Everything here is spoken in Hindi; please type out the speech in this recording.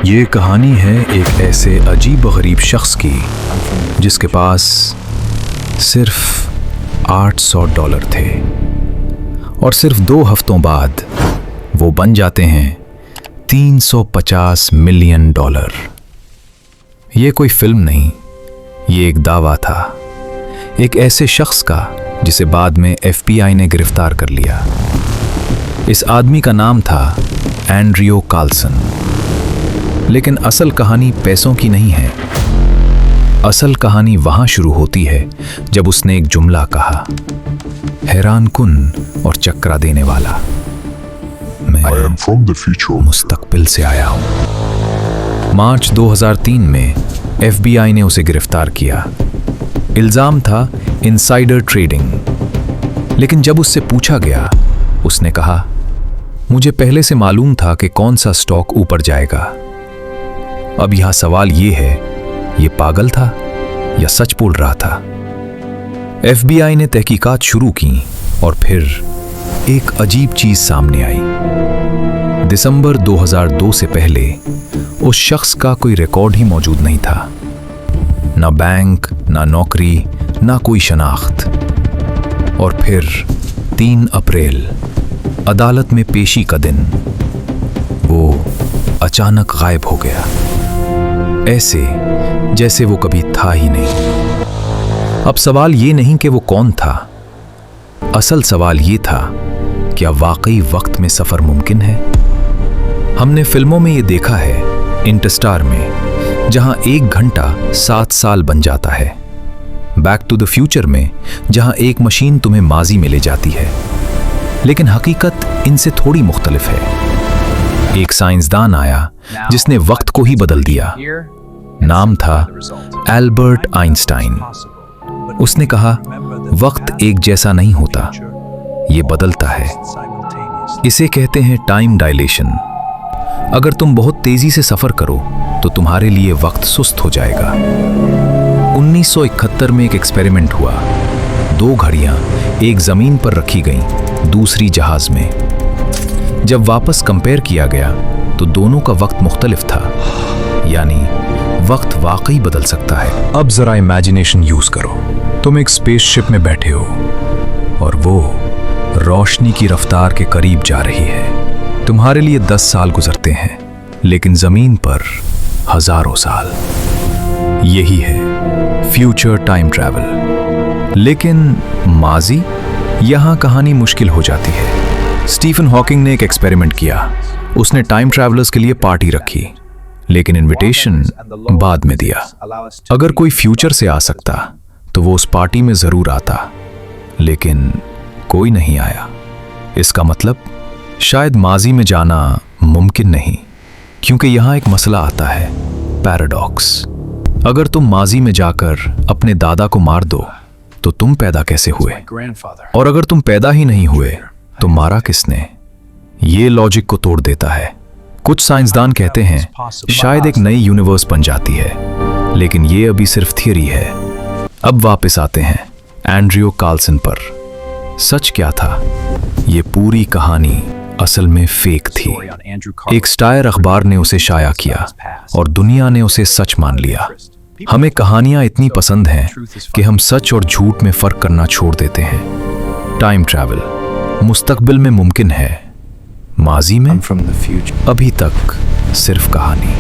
ये कहानी है एक ऐसे अजीब-व-गरीब शख्स की जिसके पास सिर्फ $800 थे और सिर्फ 2 हफ्तों बाद वो बन जाते हैं $350 मिलियन। ये कोई फिल्म नहीं, ये एक दावा था, एक ऐसे शख्स का जिसे बाद में FBI ने गिरफ्तार कर लिया। इस आदमी का नाम था एंड्रियो कार्लसन। लेकिन असल कहानी पैसों की नहीं है। असल कहानी वहां शुरू होती है जब उसने एक जुमला कहा, हैरानकुन और चक्रा देने वाला, मैं मुस्तकबिल से आया हूं। मार्च 2003 में FBI ने उसे गिरफ्तार किया। इल्जाम था इनसाइडर ट्रेडिंग। लेकिन जब उससे पूछा गया, उसने कहा, मुझे पहले से मालूम था कि कौन सा स्टॉक ऊपर जाएगा। अब यहां सवाल ये है, ये पागल था या सच बोल रहा था? FBI ने तहकीकात शुरू की और फिर एक अजीब चीज सामने आई। दिसंबर 2002 से पहले उस शख्स का कोई रिकॉर्ड ही मौजूद नहीं था। ना बैंक, ना नौकरी, ना कोई शनाख्त। और फिर 3 अप्रैल अदालत में पेशी का दिन वो अचानक गायब हो गया, ऐसे जैसे वो कभी था ही नहीं। अब सवाल ये नहीं कि वो कौन था, असल सवाल ये था, क्या वाकई वक्त में सफर मुमकिन है? हमने फिल्मों में ये देखा है, इंटरस्टार में, जहां 1 घंटा 7 साल बन जाता है। बैक टू द फ्यूचर में, जहां एक मशीन तुम्हें माजी में ले जाती है। लेकिन हकीकत इनसे थोड़ी मुख्तलिफ है। एक साइंसदान आया जिसने वक्त को ही बदल दिया। नाम था एल्बर्ट आइंस्टाइन। उसने कहा, वक्त एक जैसा नहीं होता, ये बदलता है। इसे कहते हैं टाइम डायलेशन। अगर तुम बहुत तेजी से सफर करो तो तुम्हारे लिए वक्त सुस्त हो जाएगा। 1971 में एक एक्सपेरिमेंट हुआ। 2 घड़ियां एक जमीन पर रखी गईं, दूसरी जहाज में। जब वापस कंपेयर किया गया तो दोनों का वक्त मुख्तलिफ था, यानी वक्त वाकई बदल सकता है। अब जरा इमेजिनेशन यूज करो। तुम एक स्पेसशिप में बैठे हो और वो रोशनी की रफ्तार के करीब जा रही है। तुम्हारे लिए 10 साल गुजरते हैं, लेकिन जमीन पर हजारों साल। यही है फ्यूचर टाइम ट्रैवल। लेकिन माजी, यहां कहानी मुश्किल हो जाती है। स्टीफन हॉकिंग ने एक एक्सपेरिमेंट किया। उसने टाइम ट्रैवलर्स के लिए पार्टी रखी, लेकिन इनविटेशन बाद में दिया। अगर कोई फ्यूचर से आ सकता तो वो उस पार्टी में जरूर आता, लेकिन कोई नहीं आया। इसका मतलब शायद माजी में जाना मुमकिन नहीं, क्योंकि यहां एक मसला आता है, पैराडॉक्स। अगर तुम माजी में जाकर अपने दादा को मार दो तो तुम पैदा कैसे हुए? और अगर तुम पैदा ही नहीं हुए तो मारा किसने? ये लॉजिक को तोड़ देता है। कुछ साइंसदान कहते हैं शायद एक नई यूनिवर्स बन जाती है, लेकिन ये अभी सिर्फ थियरी है। अब वापस आते हैं एंड्रियो कार्लसन पर। सच क्या था? ये पूरी कहानी असल में फेक थी। एक स्टायर अखबार ने उसे शाया किया और दुनिया ने उसे सच मान लिया। हमें कहानियां इतनी पसंद हैं कि हम सच और झूठ में फर्क करना छोड़ देते हैं। टाइम ट्रैवल मुस्तकबिल में मुमकिन है, माजी में अभी तक सिर्फ कहानी।